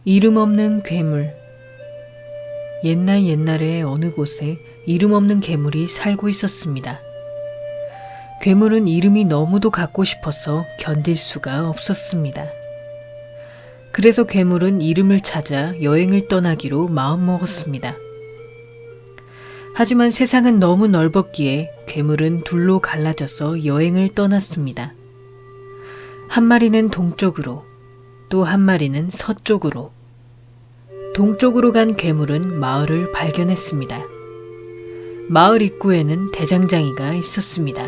이름 없는 괴물. 옛날 옛날에 어느 곳에 이름 없는 괴물이 살고 있었습니다. 괴물은 이름이 너무도 갖고 싶어서 견딜 수가 없었습니다. 그래서 괴물은 이름을 찾아 여행을 떠나기로 마음먹었습니다. 하지만 세상은 너무 넓었기에 괴물은 둘로 갈라져서 여행을 떠났습니다. 한 마리는 동쪽으로, 또 한 마리는 서쪽으로. 동쪽으로 간 괴물은 마을을 발견했습니다. 마을 입구에는 대장장이가 있었습니다.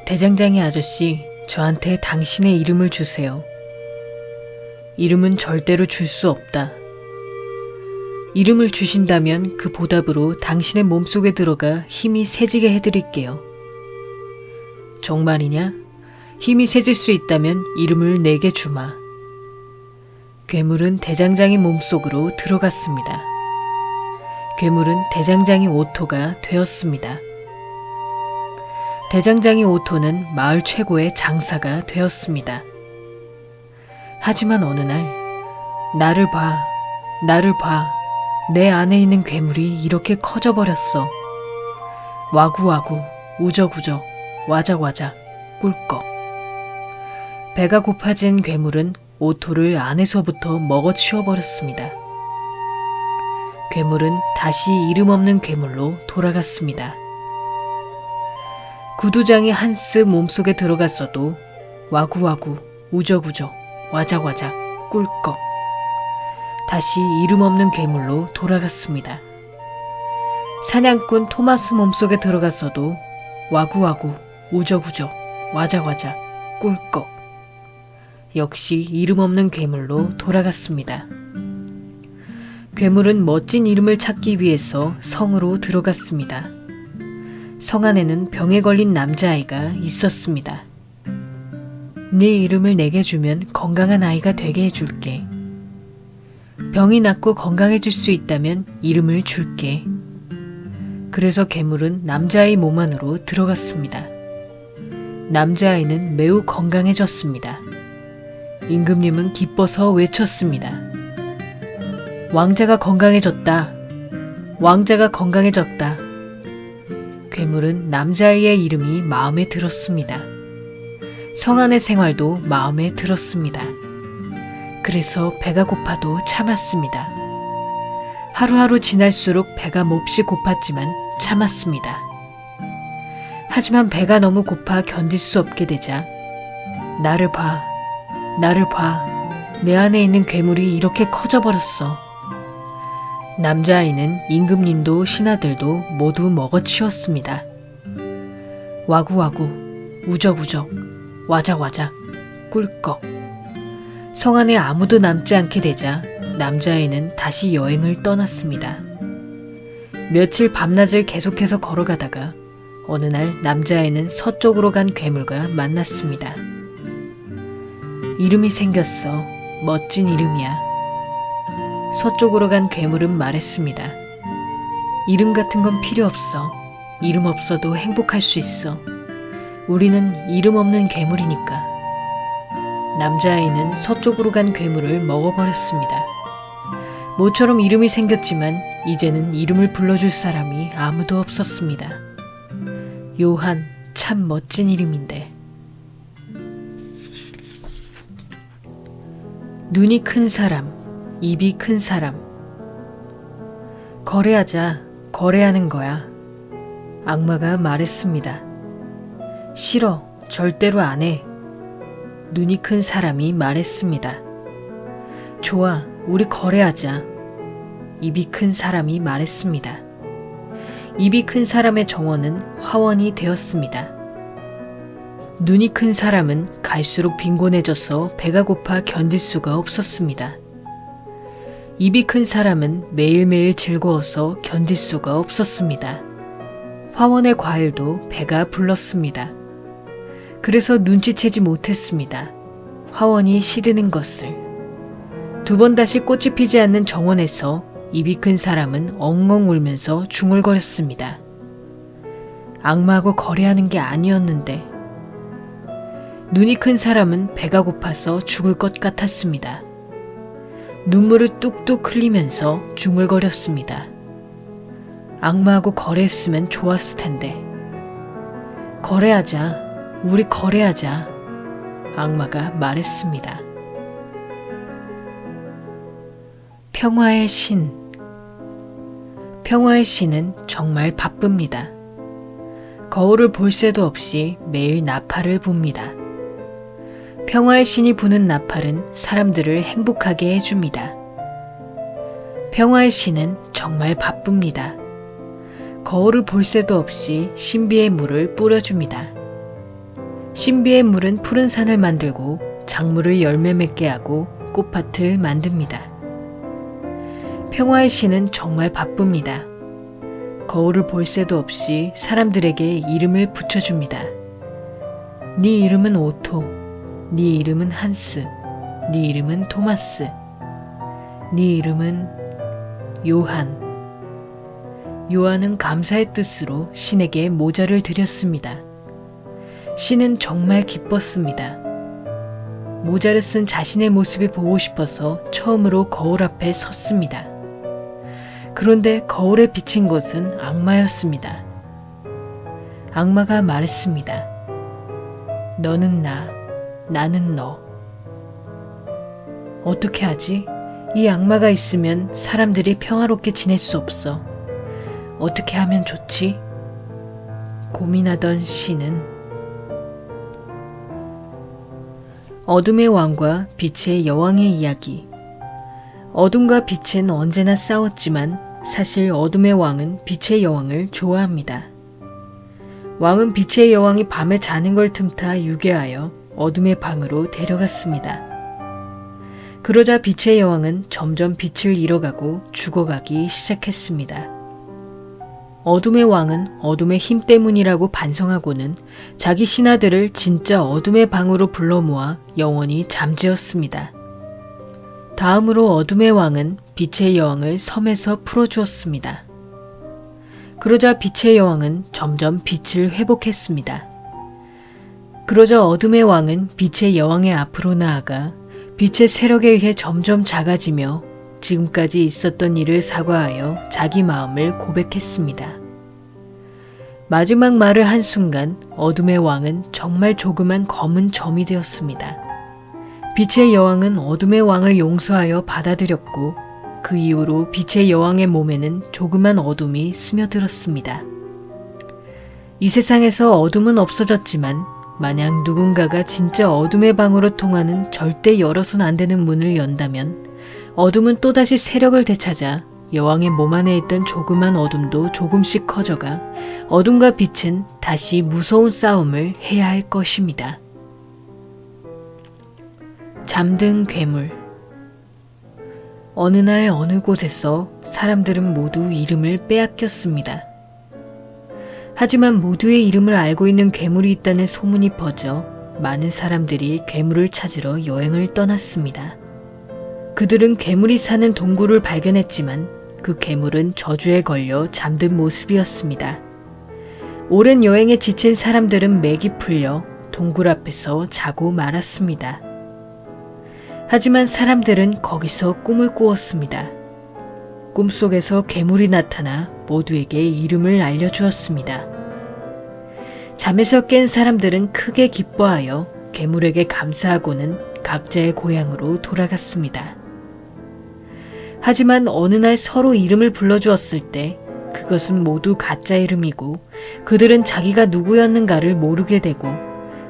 대장장이 아저씨, 저한테 당신의 이름을 주세요. 이름은 절대로 줄 수 없다. 이름을 주신다면 그 보답으로 당신의 몸속에 들어가 힘이 세지게 해드릴게요. 정말이냐? 힘이 세질 수 있다면 이름을 내게 주마. 괴물은 대장장이 몸속으로 들어갔습니다. 괴물은 대장장이 오토가 되었습니다. 대장장이 오토는 마을 최고의 장사가 되었습니다. 하지만 어느 날, 나를 봐, 나를 봐. 내 안에 있는 괴물이 이렇게 커져버렸어. 와구와구, 우적우적, 와작와작, 꿀꺽. 배가 고파진 괴물은 오토를 안에서부터 먹어치워버렸습니다. 괴물은 다시 이름 없는 괴물로 돌아갔습니다. 구두장이 한스 몸속에 들어갔어도 와구와구, 우적우적, 와작와작, 꿀꺽. 다시 이름 없는 괴물로 돌아갔습니다. 사냥꾼 토마스 몸속에 들어갔어도 와구와구, 우적우적, 와작와작, 꿀꺽. 역시 이름 없는 괴물로 돌아갔습니다. 괴물은 멋진 이름을 찾기 위해서 성으로 들어갔습니다. 성 안에는 병에 걸린 남자아이가 있었습니다. 네 이름을 내게 주면 건강한 아이가 되게 해줄게. 병이 낫고 건강해질 수 있다면 이름을 줄게. 그래서 괴물은 남자아이 몸 안으로 들어갔습니다. 남자아이는 매우 건강해졌습니다. 임금님은 기뻐서 외쳤습니다. 왕자가 건강해졌다. 왕자가 건강해졌다. 괴물은 남자아이의 이름이 마음에 들었습니다. 성 안의 생활도 마음에 들었습니다. 그래서 배가 고파도 참았습니다. 하루하루 지날수록 배가 몹시 고팠지만 참았습니다. 하지만 배가 너무 고파 견딜 수 없게 되자 나를 봐, 나를 봐. 내 안에 있는 괴물이 이렇게 커져버렸어. 남자아이는 임금님도 신하들도 모두 먹어치웠습니다. 와구와구, 우적우적, 와작와작, 꿀꺽. 성 안에 아무도 남지 않게 되자 남자아이는 다시 여행을 떠났습니다. 며칠 밤낮을 계속해서 걸어가다가 어느 날 남자아이는 서쪽으로 간 괴물과 만났습니다. 이름이 생겼어. 멋진 이름이야. 서쪽으로 간 괴물은 말했습니다. 이름 같은 건 필요 없어. 이름 없어도 행복할 수 있어. 우리는 이름 없는 괴물이니까. 남자아이는 서쪽으로 간 괴물을 먹어버렸습니다. 모처럼 이름이 생겼지만 이제는 이름을 불러줄 사람이 아무도 없었습니다. 요한, 참 멋진 이름인데. 눈이 큰 사람, 입이 큰 사람. 거래하자, 거래하는 거야. 악마가 말했습니다. 싫어, 절대로 안 해. 눈이 큰 사람이 말했습니다. 좋아, 우리 거래하자. 입이 큰 사람이 말했습니다. 입이 큰 사람의 정원은 화원이 되었습니다. 눈이 큰 사람은 갈수록 빈곤해져서 배가 고파 견딜 수가 없었습니다. 입이 큰 사람은 매일매일 즐거워서 견딜 수가 없었습니다. 화원의 과일도 배가 불렀습니다. 그래서 눈치채지 못했습니다. 화원이 시드는 것을. 두 번 다시 꽃이 피지 않는 정원에서 입이 큰 사람은 엉엉 울면서 중얼거렸습니다. 악마하고 거래하는 게 아니었는데. 눈이 큰 사람은 배가 고파서 죽을 것 같았습니다. 눈물을 뚝뚝 흘리면서 중얼거렸습니다. 악마하고 거래했으면 좋았을 텐데. 거래하자. 우리 거래하자. 악마가 말했습니다. 평화의 신. 평화의 신은 정말 바쁩니다. 거울을 볼 새도 없이 매일 나팔을 붑니다. 평화의 신이 부는 나팔은 사람들을 행복하게 해줍니다. 평화의 신은 정말 바쁩니다. 거울을 볼 새도 없이 신비의 물을 뿌려줍니다. 신비의 물은 푸른 산을 만들고 작물을 열매 맺게 하고 꽃밭을 만듭니다. 평화의 신은 정말 바쁩니다. 거울을 볼 새도 없이 사람들에게 이름을 붙여줍니다. 네 이름은 오토, 네 이름은 한스, 네 이름은 토마스, 네 이름은 요한. 요한은 감사의 뜻으로 신에게 모자를 드렸습니다. 신은 정말 기뻤습니다. 모자를 쓴 자신의 모습이 보고 싶어서 처음으로 거울 앞에 섰습니다. 그런데 거울에 비친 것은 악마였습니다. 악마가 말했습니다. 너는 나, 나는 너. 어떻게 하지? 이 악마가 있으면 사람들이 평화롭게 지낼 수 없어. 어떻게 하면 좋지? 고민하던 신은 어둠의 왕과 빛의 여왕의 이야기. 어둠과 빛은 언제나 싸웠지만 사실 어둠의 왕은 빛의 여왕을 좋아합니다. 왕은 빛의 여왕이 밤에 자는 걸 틈타 유괴하여 어둠의 방으로 데려갔습니다. 그러자 빛의 여왕은 점점 빛을 잃어가고 죽어가기 시작했습니다. 어둠의 왕은 어둠의 힘 때문이라고 반성하고는 자기 신하들을 진짜 어둠의 방으로 불러 모아 영원히 잠재웠습니다. 다음으로 어둠의 왕은 빛의 여왕을 섬에서 풀어주었습니다. 그러자 빛의 여왕은 점점 빛을 회복했습니다. 그러자 어둠의 왕은 빛의 여왕의 앞으로 나아가 빛의 세력에 의해 점점 작아지며 지금까지 있었던 일을 사과하여 자기 마음을 고백했습니다. 마지막 말을 한 순간 어둠의 왕은 정말 조그만 검은 점이 되었습니다. 빛의 여왕은 어둠의 왕을 용서하여 받아들였고 그 이후로 빛의 여왕의 몸에는 조그만 어둠이 스며들었습니다. 이 세상에서 어둠은 없어졌지만 만약 누군가가 진짜 어둠의 방으로 통하는 절대 열어선 안 되는 문을 연다면 어둠은 또다시 세력을 되찾아 여왕의 몸 안에 있던 조그만 어둠도 조금씩 커져가 어둠과 빛은 다시 무서운 싸움을 해야 할 것입니다. 잠든 괴물. 어느 날 어느 곳에서 사람들은 모두 이름을 빼앗겼습니다. 하지만 모두의 이름을 알고 있는 괴물이 있다는 소문이 퍼져 많은 사람들이 괴물을 찾으러 여행을 떠났습니다. 그들은 괴물이 사는 동굴을 발견했지만 그 괴물은 저주에 걸려 잠든 모습이었습니다. 오랜 여행에 지친 사람들은 맥이 풀려 동굴 앞에서 자고 말았습니다. 하지만 사람들은 거기서 꿈을 꾸었습니다. 꿈속에서 괴물이 나타나 모두에게 이름을 알려주었습니다. 잠에서 깬 사람들은 크게 기뻐하여 괴물에게 감사하고는 각자의 고향으로 돌아갔습니다. 하지만 어느 날 서로 이름을 불러주었을 때 그것은 모두 가짜 이름이고 그들은 자기가 누구였는가를 모르게 되고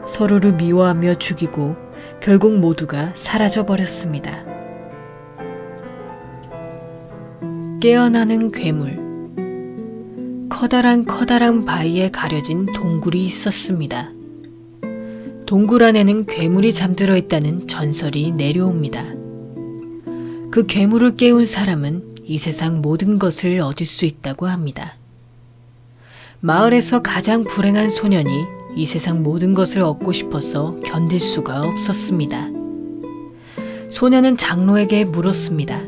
서로를 미워하며 죽이고 결국 모두가 사라져버렸습니다. 깨어나는 괴물. 커다란 바위에 가려진 동굴이 있었습니다. 동굴 안에는 괴물이 잠들어 있다는 전설이 내려옵니다. 그 괴물을 깨운 사람은 이 세상 모든 것을 얻을 수 있다고 합니다. 마을에서 가장 불행한 소년이 이 세상 모든 것을 얻고 싶어서 견딜 수가 없었습니다. 소년은 장로에게 물었습니다.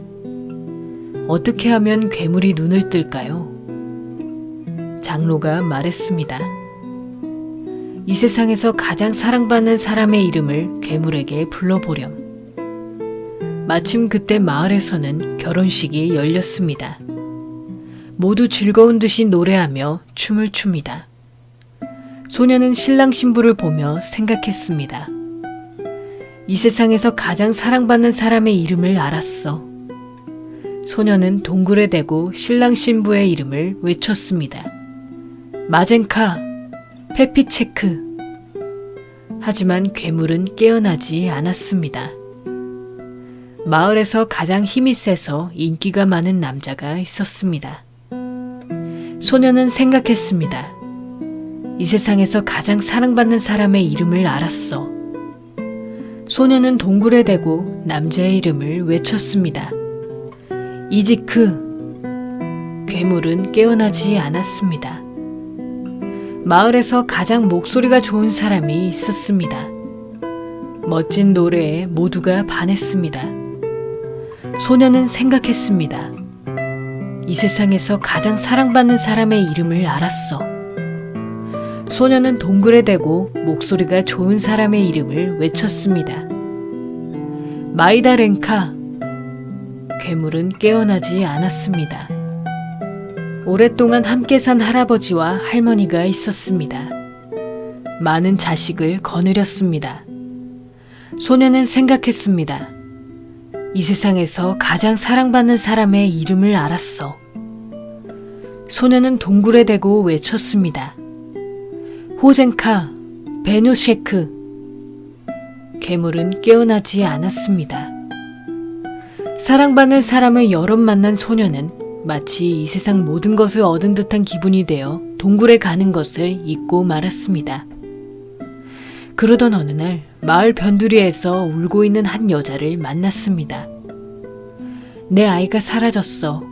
어떻게 하면 괴물이 눈을 뜰까요? 장로가 말했습니다. 이 세상에서 가장 사랑받는 사람의 이름을 괴물에게 불러보렴. 마침 그때 마을에서는 결혼식이 열렸습니다. 모두 즐거운 듯이 노래하며 춤을 춥니다. 소녀는 신랑 신부를 보며 생각했습니다. 이 세상에서 가장 사랑받는 사람의 이름을 알았어. 소녀는 동굴에 대고 신랑 신부의 이름을 외쳤습니다. 마젠카, 페피체크. 하지만 괴물은 깨어나지 않았습니다. 마을에서 가장 힘이 세서 인기가 많은 남자가 있었습니다. 소녀는 생각했습니다. 이 세상에서 가장 사랑받는 사람의 이름을 알았어. 소녀는 동굴에 대고 남자의 이름을 외쳤습니다. 이지크. 괴물은 깨어나지 않았습니다. 마을에서 가장 목소리가 좋은 사람이 있었습니다. 멋진 노래에 모두가 반했습니다. 소녀는 생각했습니다. 이 세상에서 가장 사랑받는 사람의 이름을 알았어. 소녀는 동굴에 대고 목소리가 좋은 사람의 이름을 외쳤습니다. 마이다렌카. 괴물은 깨어나지 않았습니다. 오랫동안 함께 산 할아버지와 할머니가 있었습니다. 많은 자식을 거느렸습니다. 소녀는 생각했습니다. 이 세상에서 가장 사랑받는 사람의 이름을 알았어. 소녀는 동굴에 대고 외쳤습니다. 호젠카, 베노셰크. 괴물은 깨어나지 않았습니다. 사랑받는 사람을 여럿 만난 소녀는 마치 이 세상 모든 것을 얻은 듯한 기분이 되어 동굴에 가는 것을 잊고 말았습니다. 그러던 어느 날 마을 변두리에서 울고 있는 한 여자를 만났습니다. 내 아이가 사라졌어.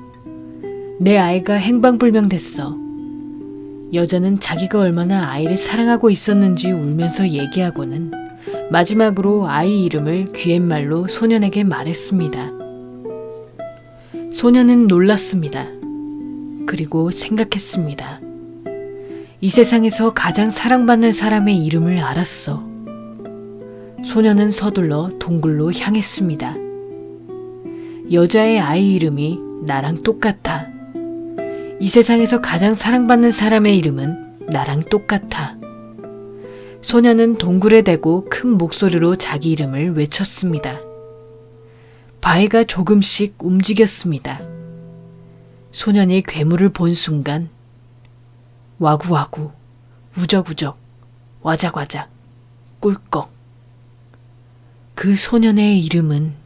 내 아이가 행방불명됐어. 여자는 자기가 얼마나 아이를 사랑하고 있었는지 울면서 얘기하고는 마지막으로 아이 이름을 귀갯말로 소년에게 말했습니다. 소년은 놀랐습니다. 그리고 생각했습니다. 이 세상에서 가장 사랑받는 사람의 이름을 알았어. 소년은 서둘러 동굴로 향했습니다. 여자의 아이 이름이 나랑 똑같아. 이 세상에서 가장 사랑받는 사람의 이름은 나랑 똑같아. 소년은 동굴에 대고 큰 목소리로 자기 이름을 외쳤습니다. 바위가 조금씩 움직였습니다. 소년이 괴물을 본 순간 와구와구, 우적우적, 와작와작, 꿀꺽. 그 소년의 이름은